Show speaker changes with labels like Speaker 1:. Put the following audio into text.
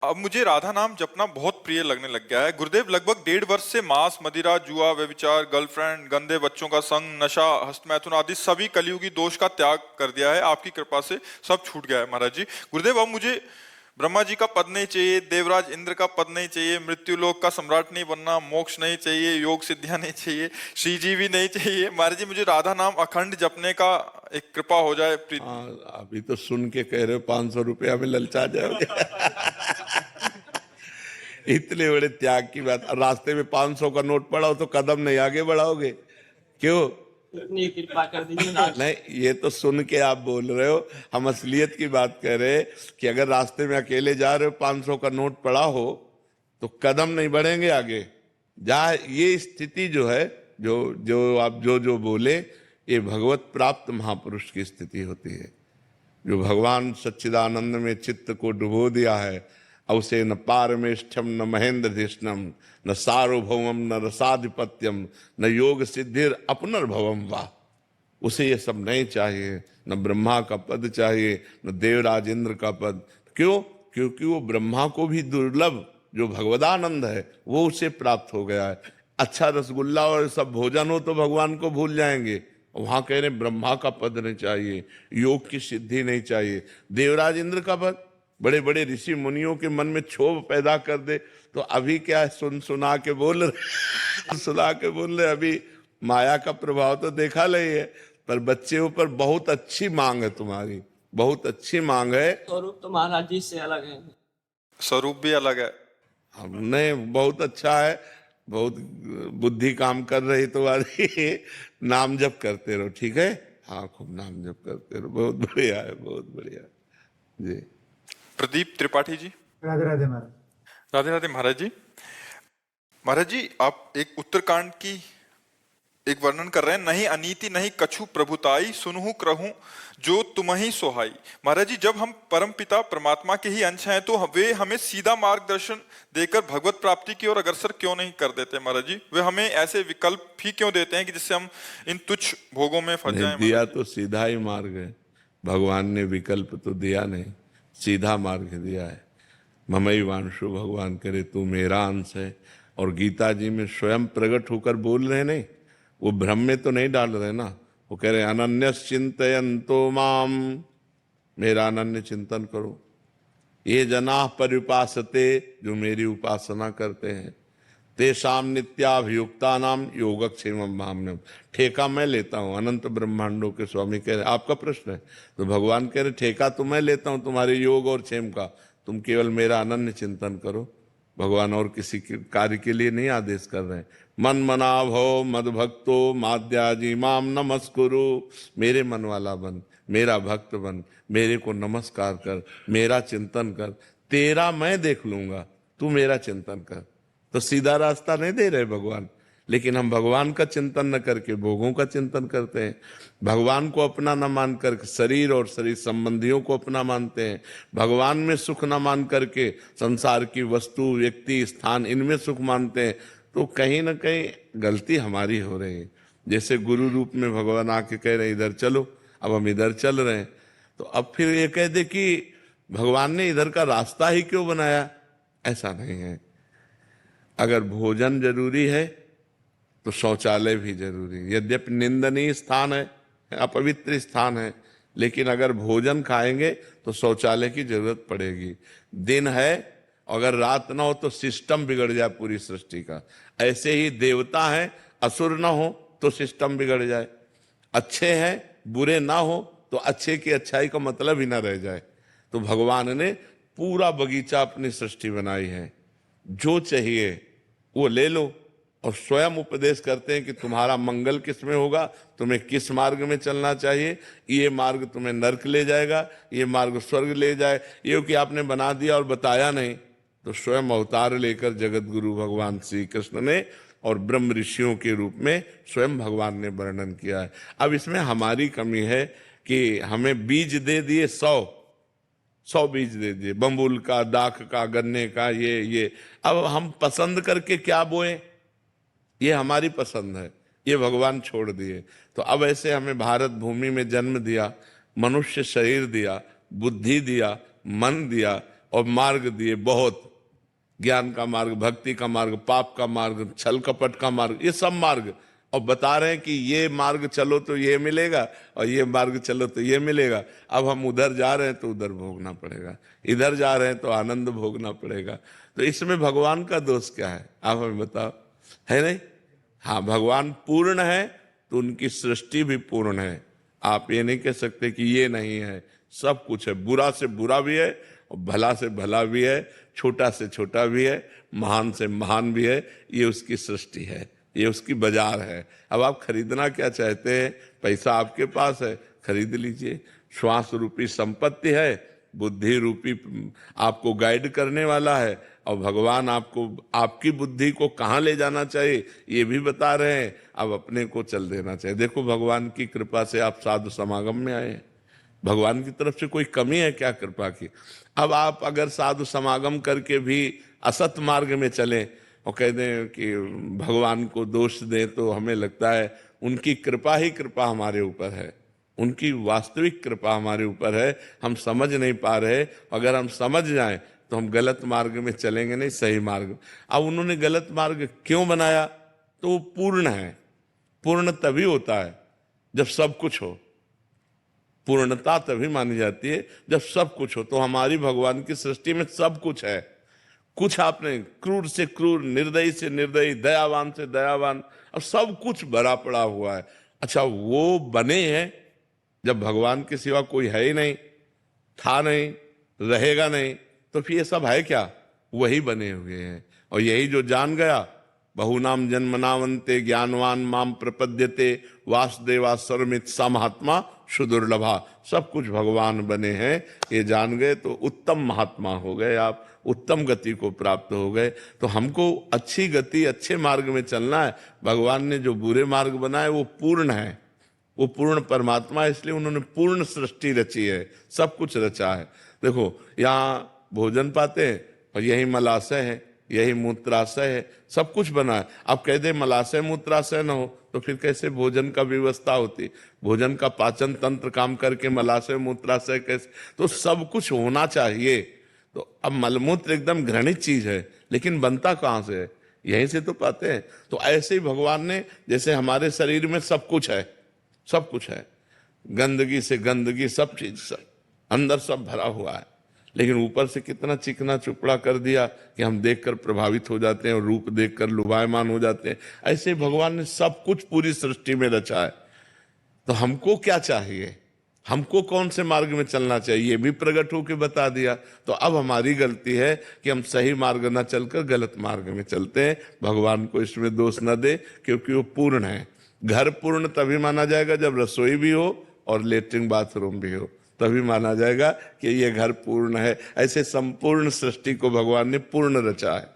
Speaker 1: अब मुझे राधा नाम जपना बहुत प्रिय लगने लग गया है गुरुदेव। लगभग 1.5 वर्ष से मांस, मदिरा, जुआ, व्यभिचार, गर्लफ्रेंड, गंदे बच्चों का संग, नशा, हस्तमैथुन आदि सभी कलियुगी दोष का त्याग कर दिया है। आपकी कृपा से सब छूट गया है महाराज जी। गुरुदेव, अब मुझे ब्रह्मा जी का पद नहीं चाहिए, देवराज इंद्र का पद नहीं चाहिए, मृत्यु लोक का सम्राट नहीं बनना, मोक्ष नहीं चाहिए, योग सिद्धियां नहीं चाहिए, श्री जी भी नहीं चाहिए महाराज जी। मुझे राधा नाम अखंड जपने का एक कृपा हो जाए।
Speaker 2: हाँ, अभी तो सुन के कह रहे हो 500 रुपया में ललचा जाओगे। इतने बड़े त्याग की बात। रास्ते में 500 का नोट पड़ा हो तो कदम नहीं आगे बढ़ाओगे क्यों?
Speaker 3: इतनी कृपा कर दीजिए।
Speaker 2: नहीं, ये तो सुन के आप बोल रहे हो, हम असलियत की बात कर रहे हैं कि अगर रास्ते में अकेले जा रहे हो, 500 का नोट पड़ा हो तो कदम नहीं बढ़ेंगे आगे। जहाँ ये स्थिति जो है, जो जो आप जो बोले, ये भगवत प्राप्त महापुरुष की स्थिति होती है। जो भगवान सच्चिदानंद में चित्त को डुबो दिया है, उसे न पारमेष्ठम न महेंद्र धिष्णम न सार्वभौमम न रसाधिपत्यम न योग सिद्धिर अपनर्भवम वाह। उसे ये सब नहीं चाहिए, न ब्रह्मा का पद चाहिए, न देवराज इंद्र का पद। क्यों? क्योंकि वो ब्रह्मा को भी दुर्लभ जो भगवदानंद है वो उसे प्राप्त हो गया है। अच्छा रसगुल्ला और सब भोजन हो तो भगवान को भूल जाएंगे। वहां कह रहे ब्रह्मा का पद नहीं चाहिए, योग की सिद्धि नहीं चाहिए, देवराज इंद्र का पद। बड़े बड़े ऋषि मुनियों के मन में क्षोभ पैदा कर दे तो अभी क्या सुना के बोल रहे सुना के बोल रहे। अभी माया का प्रभाव तो देखा नहीं है, पर बच्चे ऊपर बहुत अच्छी मांग है तुम्हारी, बहुत अच्छी मांग है।
Speaker 3: स्वरूप तो महाराज जी से अलग है।
Speaker 1: स्वरूप भी अलग है।
Speaker 2: हमने बहुत अच्छा है, बहुत बुद्धि काम कर रही तुम्हारी। नाम जप करते रहो, ठीक है? हाँ, खूब नाम जप करते रहो, बहुत बढ़िया है, बहुत बढ़िया जी।
Speaker 1: प्रदीप त्रिपाठी जी।
Speaker 4: राधे राधे महाराज।
Speaker 1: राधे राधे महाराज जी। महाराज जी, आप एक उत्तरकांड की एक वर्णन कर रहे हैं। नहीं अनीति नहीं कछु प्रभुताई, सुनहु करहूं जो तुम्हीं सोहाई। महाराज जी, जब हम परम पिता परमात्मा के ही अंश हैं तो वे हमें सीधा मार्गदर्शन देकर भगवत प्राप्ति की ओर अग्रसर क्यों नहीं कर देते महाराज जी? वे हमें ऐसे विकल्प ही क्यों देते हैं कि जिससे हम इन तुच्छ भोगों में फंस जाएं?
Speaker 2: दिया तो सीधा ही मार्ग है, भगवान ने विकल्प तो दिया नहीं, सीधा मार्ग दिया है। ममई वांशु, भगवान करे तू मेरा अंश है। और गीता जी में स्वयं प्रकट होकर बोल रहे नहीं, वो भ्रम में तो नहीं डाल रहे ना। वो कह रहे अनन्य चिंतयन्तो माम, मेरा अनन्य चिंतन करो। ये जना परिपासते, जो मेरी उपासना करते हैं, तेषाम नित्याभियुक्ता नाम योगक्षेमम भाम्यम। ठेका मैं लेता हूँ, अनंत ब्रह्मांडों के स्वामी कह रहे। आपका प्रश्न है तो भगवान कह रहे ठेका तो मैं लेता हूँ तुम्हारे योग और क्षेम का, तुम केवल मेरा अनन्य चिंतन करो। भगवान और किसी कार्य के लिए नहीं आदेश कर रहे हैं। मन मना भव मद भक्तो माद्याजी माम नमस्कुरु। मेरे मन वाला बन, मेरा भक्त बन, मेरे को नमस्कार कर, मेरा चिंतन कर, तेरा मैं देख लूंगा, तू मेरा चिंतन कर। तो सीधा रास्ता नहीं दे रहे भगवान, लेकिन हम भगवान का चिंतन न करके भोगों का चिंतन करते हैं। भगवान को अपना न मान कर शरीर और शरीर संबंधियों को अपना मानते हैं। भगवान में सुख न मान करके संसार की वस्तु, व्यक्ति, स्थान, इनमें सुख मानते हैं। तो कहीं ना कहीं गलती हमारी हो रही है। जैसे गुरु रूप में भगवान आके कह रहे इधर चलो, अब हम इधर चल रहे हैं, तो अब फिर ये कह दे कि भगवान ने इधर का रास्ता ही क्यों बनाया? ऐसा नहीं है। अगर भोजन जरूरी है तो शौचालय भी जरूरी है। यद्यपि निंदनीय स्थान है, अपवित्र स्थान है, लेकिन अगर भोजन खाएंगे तो शौचालय की जरूरत पड़ेगी। दिन है, अगर रात ना हो तो सिस्टम बिगड़ जाए पूरी सृष्टि का। ऐसे ही देवता है, असुर ना हो तो सिस्टम बिगड़ जाए। अच्छे हैं, बुरे ना हो तो अच्छे की अच्छाई का मतलब ही ना रह जाए। तो भगवान ने पूरा बगीचा अपनी सृष्टि बनाई है, जो चाहिए वो ले लो। और स्वयं उपदेश करते हैं कि तुम्हारा मंगल किस में होगा, तुम्हें किस मार्ग में चलना चाहिए। ये मार्ग तुम्हें नरक ले जाएगा, ये मार्ग स्वर्ग ले जाए। ये कि आपने बना दिया और बताया नहीं। तो स्वयं अवतार लेकर जगत गुरु भगवान श्री कृष्ण ने और ब्रह्म ऋषियों के रूप में स्वयं भगवान ने वर्णन किया है। अब इसमें हमारी कमी है कि हमें बीज दे दिए 100 बीज दे दिए, बम्बुल का, दाख का, गन्ने का, ये अब हम पसंद करके क्या बोए, ये हमारी पसंद है, ये भगवान छोड़ दिए। तो अब ऐसे हमें भारत भूमि में जन्म दिया, मनुष्य शरीर दिया, बुद्धि दिया, मन दिया, और मार्ग दिए बहुत, ज्ञान का मार्ग, भक्ति का मार्ग, पाप का मार्ग, छल कपट का मार्ग, ये सब मार्ग, और बता रहे हैं कि ये मार्ग चलो तो ये मिलेगा और ये मार्ग चलो तो ये मिलेगा। अब हम उधर जा रहे हैं तो उधर भोगना पड़ेगा, इधर जा रहे हैं तो आनंद भोगना पड़ेगा। तो इसमें भगवान का दोष क्या है, आप हमें बताओ, है नहीं? हाँ, भगवान पूर्ण है तो उनकी सृष्टि भी पूर्ण है। आप ये नहीं कह सकते कि ये नहीं है, सब कुछ है, बुरा से बुरा भी है और भला से भला भी है, छोटा से छोटा भी है, महान से महान भी है। ये उसकी सृष्टि है, ये उसकी बाजार है। अब आप खरीदना क्या चाहते हैं? पैसा आपके पास है, खरीद लीजिए। श्वास रूपी संपत्ति है, बुद्धि रूपी आपको गाइड करने वाला है, और भगवान आपको आपकी बुद्धि को कहाँ ले जाना चाहिए ये भी बता रहे हैं। अब अपने को चल देना चाहिए। देखो, भगवान की कृपा से आप साधु समागम में आए हैं, भगवान की तरफ से कोई कमी है क्या कृपा की? अब आप अगर साधु समागम करके भी असत मार्ग में चलें और कह दें कि भगवान को दोष दें, तो हमें लगता है उनकी कृपा ही कृपा हमारे ऊपर है, उनकी वास्तविक कृपा हमारे ऊपर है, हम समझ नहीं पा रहे। अगर हम समझ जाएं तो हम गलत मार्ग में चलेंगे नहीं, सही मार्ग। अब उन्होंने गलत मार्ग क्यों बनाया? तो वो पूर्ण है। पूर्ण तभी होता है जब सब कुछ हो, पूर्णता तभी मानी जाती है जब सब कुछ हो। तो हमारी भगवान की सृष्टि में सब कुछ है। कुछ आपने क्रूर से क्रूर, निर्दयी से निर्दयी, दयावान से दयावान, अब सब कुछ भरा पड़ा हुआ है। अच्छा, वो बने हैं जब भगवान के सिवा कोई है ही नहीं, था नहीं, रहेगा नहीं, तो फिर ये सब है क्या? वही बने हुए हैं। और यही जो जान गया, बहुनाम जन्मनावंते ज्ञानवान माम प्रपद्यते वासुदेवा सर्वमित सा महात्मा सुदुर्लभा, सब कुछ भगवान बने हैं, ये जान गए तो उत्तम महात्मा हो गए, आप उत्तम गति को प्राप्त हो गए। तो हमको अच्छी गति, अच्छे मार्ग में चलना है। भगवान ने जो बुरे मार्ग बनाए वो पूर्ण है, वो पूर्ण परमात्मा है, इसलिए उन्होंने पूर्ण सृष्टि रची है, सब कुछ रचा है। देखो, यहाँ भोजन पाते हैं और यही मलाशय है, यही मूत्राशय है, सब कुछ बना है। आप कह दे मलाशय मूत्राशय न हो तो फिर कैसे भोजन का व्यवस्था होती? भोजन का पाचन तंत्र काम करके मलाशय मूत्राशय कैसे? तो सब कुछ होना चाहिए। तो अब मलमूत्र एकदम घृणित चीज है, लेकिन बनता कहाँ से है? यहीं से तो पाते हैं। तो ऐसे ही भगवान ने, जैसे हमारे शरीर में सब कुछ है, सब कुछ है, गंदगी से गंदगी, सब चीज, सब अंदर सब भरा हुआ है, लेकिन ऊपर से कितना चिकना चुपड़ा कर दिया कि हम देखकर प्रभावित हो जाते हैं और रूप देखकर लुभायमान हो जाते हैं। ऐसे भगवान ने सब कुछ पूरी सृष्टि में रचा है। तो हमको क्या चाहिए, हमको कौन से मार्ग में चलना चाहिए, ये भी प्रकट होकर बता दिया। तो अब हमारी गलती है कि हम सही मार्ग न चलकर गलत मार्ग में चलते हैं। भगवान को इसमें दोष न दे, क्योंकि वो पूर्ण है। घर पूर्ण तभी माना जाएगा जब रसोई भी हो और लेटरिन बाथरूम भी हो, तभी माना जाएगा कि ये घर पूर्ण है। ऐसे संपूर्ण सृष्टि को भगवान ने पूर्ण रचा है।